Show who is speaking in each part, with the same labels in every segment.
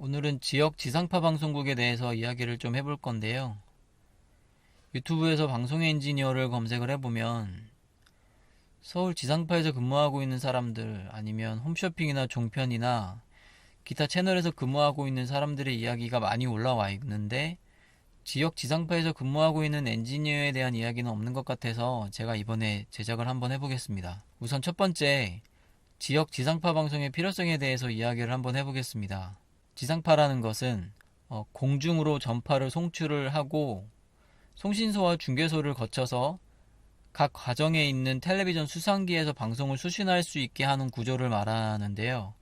Speaker 1: 오늘은 지역 지상파 방송국에 대해서 이야기를 좀 해볼 건데요. 유튜브에서 방송 엔지니어를 검색을 해보면 서울 지상파에서 근무하고 있는 사람들, 아니면 홈쇼핑이나 종편이나 기타 채널에서 근무하고 있는 사람들의 이야기가 많이 올라와 있는데, 지역 지상파에서 근무하고 있는 엔지니어에 대한 이야기는 없는 것 같아서 제가 이번에 제작을 한번 해보겠습니다. 우선 첫 번째, 지역 지상파 방송의 필요성에 대해서 이야기를 한번 해보겠습니다. 지상파라는 것은 공중으로 전파를 송출을 하고 송신소와 중계소를 거쳐서 각 가정에 있는 텔레비전 수상기에서 방송을 수신할 수 있게 하는 구조를 말하는데요.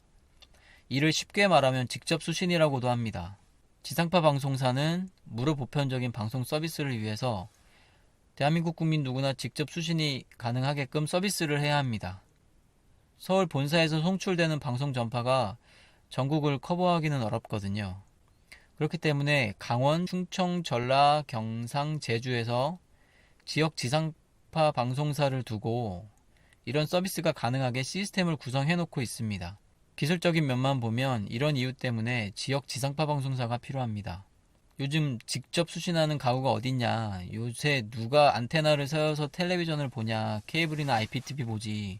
Speaker 1: 이를 쉽게 말하면 직접 수신이라고도 합니다. 지상파 방송사는 무료 보편적인 방송 서비스를 위해서 대한민국 국민 누구나 직접 수신이 가능하게끔 서비스를 해야 합니다. 서울 본사에서 송출되는 방송 전파가 전국을 커버하기는 어렵거든요. 그렇기 때문에 강원, 충청, 전라, 경상, 제주에서 지역 지상파 방송사를 두고 이런 서비스가 가능하게 시스템을 구성해 놓고 있습니다. 기술적인 면만 보면 이런 이유 때문에 지역 지상파 방송사가 필요합니다. 요즘 직접 수신하는 가구가 어딨냐, 요새 누가 안테나를 세워서 텔레비전을 보냐, 케이블이나 IPTV 보지,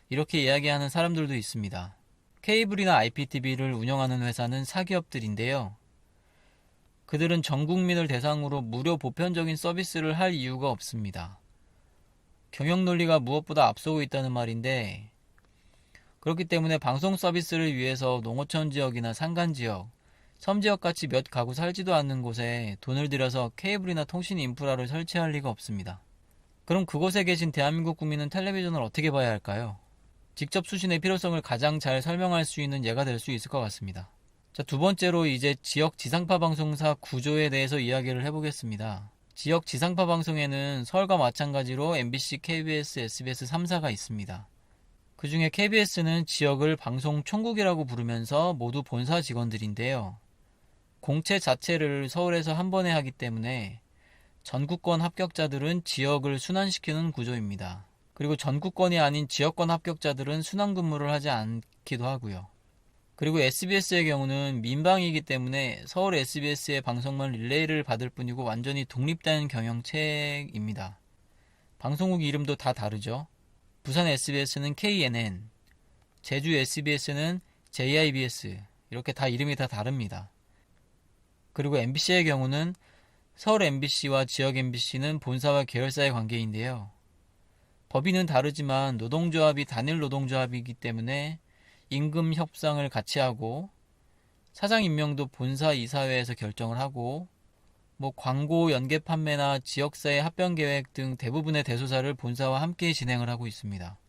Speaker 1: 이렇게 이야기하는 사람들도 있습니다. 케이블이나 IPTV를 운영하는 회사는 사기업들인데요. 그들은 전 국민을 대상으로 무료 보편적인 서비스를 할 이유가 없습니다. 경영 논리가 무엇보다 앞서고 있다는 말인데, 그렇기 때문에 방송 서비스를 위해서 농어촌 지역이나 산간 지역, 섬 지역 같이 몇 가구 살지도 않는 곳에 돈을 들여서 케이블이나 통신 인프라를 설치할 리가 없습니다. 그럼 그곳에 계신 대한민국 국민은 텔레비전을 어떻게 봐야 할까요? 직접 수신의 필요성을 가장 잘 설명할 수 있는 예가 될 수 있을 것 같습니다. 자, 두 번째로 이제 지역 지상파 방송사 구조에 대해서 이야기를 해보겠습니다. 지역 지상파 방송에는 서울과 마찬가지로 MBC, KBS, SBS 3사가 있습니다. 그 중에 KBS는 지역을 방송 총국이라고 부르면서 모두 본사 직원들인데요. 공채 자체를 서울에서 한 번에 하기 때문에 전국권 합격자들은 지역을 순환시키는 구조입니다. 그리고 전국권이 아닌 지역권 합격자들은 순환 근무를 하지 않기도 하고요. 그리고 SBS의 경우는 민방이기 때문에 서울 SBS의 방송만 릴레이를 받을 뿐이고 완전히 독립된 경영체입니다. 방송국 이름도 다 다르죠. 부산 SBS는 KNN, 제주 SBS는 JIBS, 이렇게 다 이름이 다 다릅니다. 그리고 MBC의 경우는 서울 MBC와 지역 MBC는 본사와 계열사의 관계인데요. 법인은 다르지만 노동조합이 단일 노동조합이기 때문에 임금 협상을 같이 하고, 사장 임명도 본사 이사회에서 결정을 하고, 광고 연계 판매나 지역사회 합병 계획 등 대부분의 대소사를 본사와 함께 진행을 하고 있습니다.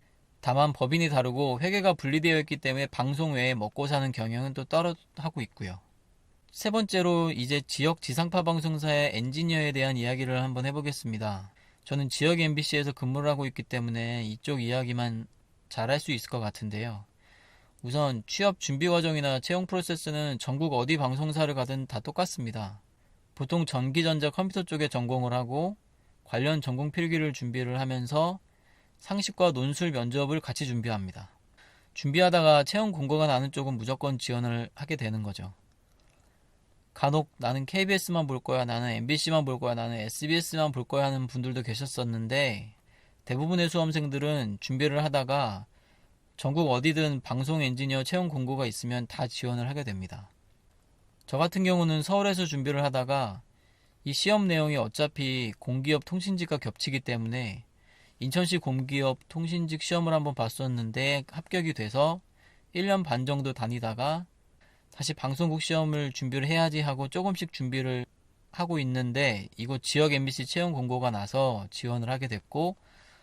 Speaker 1: 다만 법인이 다르고 회계가 분리되어 있기 때문에 방송 외에 먹고 사는 경영은 또 따로 하고 있고요. 세 번째로 이제 지역 지상파 방송사의 엔지니어에 대한 이야기를 한번 해보겠습니다. 저는 지역 MBC에서 근무를 하고 있기 때문에 이쪽 이야기만 잘할 수 있을 것 같은데요. 우선 취업 준비 과정이나 채용 프로세스는 전국 어디 방송사를 가든 다 똑같습니다. 보통 전기전자 컴퓨터 쪽에 전공을 하고 관련 전공 필기를 준비를 하면서 상식과 논술 면접을 같이 준비합니다. 준비하다가 채용 공고가 나는 쪽은 무조건 지원을 하게 되는 거죠. 간혹 나는 KBS만 볼 거야, 나는 MBC만 볼 거야, 나는 SBS만 볼 거야 하는 분들도 계셨었는데, 대부분의 수험생들은 준비를 하다가 전국 어디든 방송 엔지니어 채용 공고가 있으면 다 지원을 하게 됩니다. 저 같은 경우는 서울에서 준비를 하다가 이 시험 내용이 어차피 공기업 통신직과 겹치기 때문에 인천시 공기업 통신직 시험을 한번 봤었는데 합격이 돼서 1년 반 정도 다니다가 다시 방송국 시험을 준비를 해야지 하고 조금씩 준비를 하고 있는데, 이곳 지역 MBC 채용 공고가 나서 지원을 하게 됐고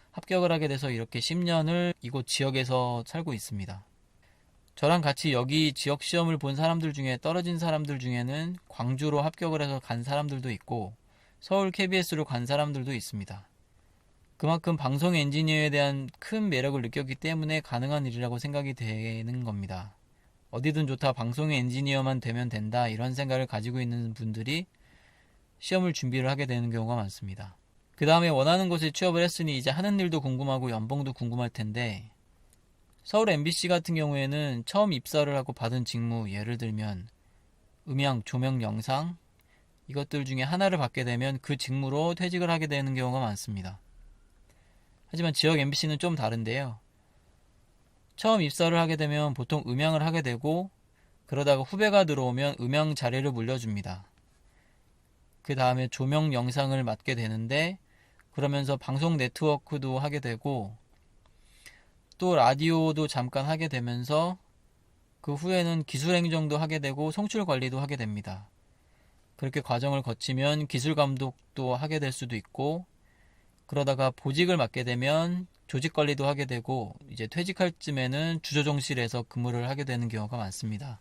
Speaker 1: 합격을 하게 돼서 이렇게 10년을 이곳 지역에서 살고 있습니다. 저랑 같이 여기 지역 시험을 본 사람들 중에 떨어진 사람들 중에는 광주로 합격을 해서 간 사람들도 있고 서울 KBS로 간 사람들도 있습니다. 그만큼 방송 엔지니어에 대한 큰 매력을 느꼈기 때문에 가능한 일이라고 생각이 되는 겁니다. 어디든 좋다, 방송 엔지니어만 되면 된다, 이런 생각을 가지고 있는 분들이 시험을 준비를 하게 되는 경우가 많습니다. 그 다음에 원하는 곳에 취업을 했으니 이제 하는 일도 궁금하고 연봉도 궁금할 텐데, 서울 MBC 같은 경우에는 처음 입사를 하고 받은 직무, 예를 들면 음향, 조명, 영상 이것들 중에 하나를 받게 되면 그 직무로 퇴직을 하게 되는 경우가 많습니다. 하지만 지역 MBC는 좀 다른데요. 처음 입사를 하게 되면 보통 음향을 하게 되고 그러다가 후배가 들어오면 음향 자리를 물려줍니다. 그 다음에 조명, 영상을 맡게 되는데 그러면서 방송 네트워크도 하게 되고 또 라디오도 잠깐 하게 되면서 그 후에는 기술행정도 하게 되고 송출관리도 하게 됩니다. 그렇게 과정을 거치면 기술감독도 하게 될 수도 있고 그러다가 보직을 맡게 되면 조직관리도 하게 되고 이제 퇴직할 쯤에는 주조정실에서 근무를 하게 되는 경우가 많습니다.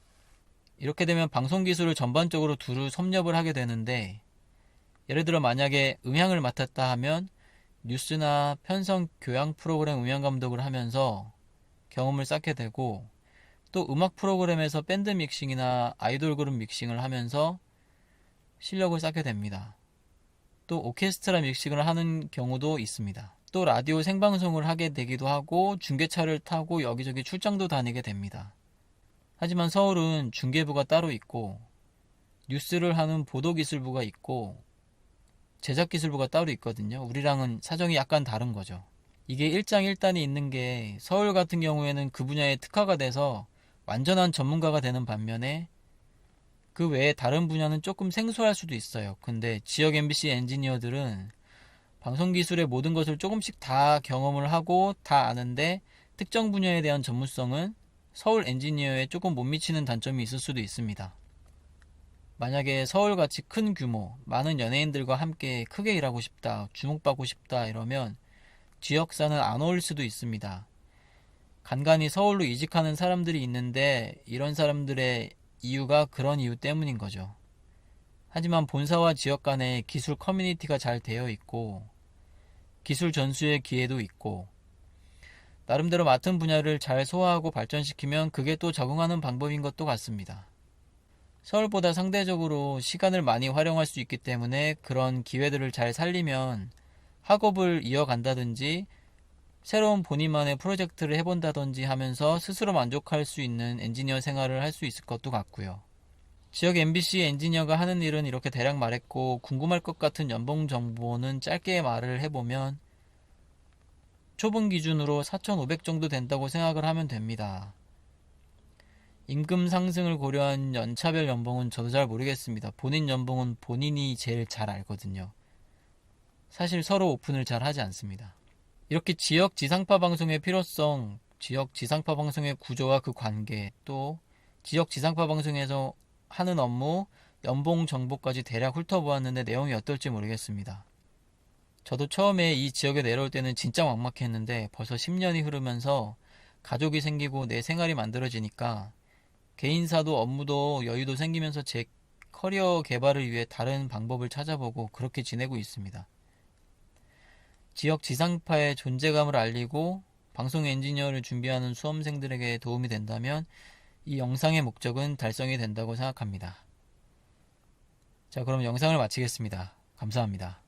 Speaker 1: 이렇게 되면 방송기술을 전반적으로 두루 섭렵을 하게 되는데 예를 들어 만약에 음향을 맡았다 하면 뉴스나 편성 교양 프로그램 음향 감독을 하면서 경험을 쌓게 되고 또 음악 프로그램에서 밴드 믹싱이나 아이돌 그룹 믹싱을 하면서 실력을 쌓게 됩니다. 또 오케스트라 믹싱을 하는 경우도 있습니다. 또 라디오 생방송을 하게 되기도 하고 중계차를 타고 여기저기 출장도 다니게 됩니다. 하지만 서울은 중계부가 따로 있고 뉴스를 하는 보도기술부가 있고 제작기술부가 따로 있거든요. 우리랑은 사정이 약간 다른 거죠. 이게 일장일단이 있는 게 서울 같은 경우에는 그 분야에 특화가 돼서 완전한 전문가가 되는 반면에 그 외에 다른 분야는 조금 생소할 수도 있어요. 근데 지역 MBC 엔지니어들은 방송기술의 모든 것을 조금씩 다 경험을 하고 다 아는데 특정 분야에 대한 전문성은 서울 엔지니어에 조금 못 미치는 단점이 있을 수도 있습니다. 만약에 서울같이 큰 규모, 많은 연예인들과 함께 크게 일하고 싶다, 주목받고 싶다 이러면 지역사는 안 어울릴 수도 있습니다. 간간히 서울로 이직하는 사람들이 있는데 이런 사람들의 이유가 그런 이유 때문인 거죠. 하지만 본사와 지역 간에 기술 커뮤니티가 잘 되어 있고 기술 전수의 기회도 있고 나름대로 맡은 분야를 잘 소화하고 발전시키면 그게 또 적응하는 방법인 것도 같습니다. 서울보다 상대적으로 시간을 많이 활용할 수 있기 때문에 그런 기회들을 잘 살리면 학업을 이어간다든지 새로운 본인만의 프로젝트를 해본다든지 하면서 스스로 만족할 수 있는 엔지니어 생활을 할 수 있을 것도 같고요. 지역 MBC 엔지니어가 하는 일은 이렇게 대략 말했고 궁금할 것 같은 연봉 정보는 짧게 말을 해보면 초봉 기준으로 4,500 정도 된다고 생각을 하면 됩니다. 임금 상승을 고려한 연차별 연봉은 저도 잘 모르겠습니다. 본인 연봉은 본인이 제일 잘 알거든요. 사실 서로 오픈을 잘 하지 않습니다. 이렇게 지역 지상파 방송의 필요성, 지역 지상파 방송의 구조와 그 관계, 또 지역 지상파 방송에서 하는 업무, 연봉 정보까지 대략 훑어보았는데 내용이 어떨지 모르겠습니다. 저도 처음에 이 지역에 내려올 때는 진짜 막막했는데 벌써 10년이 흐르면서 가족이 생기고 내 생활이 만들어지니까 개인사도 업무도 여유도 생기면서 제 커리어 개발을 위해 다른 방법을 찾아보고 그렇게 지내고 있습니다. 지역 지상파의 존재감을 알리고 방송 엔지니어를 준비하는 수험생들에게 도움이 된다면 이 영상의 목적은 달성이 된다고 생각합니다. 자, 그럼 영상을 마치겠습니다. 감사합니다.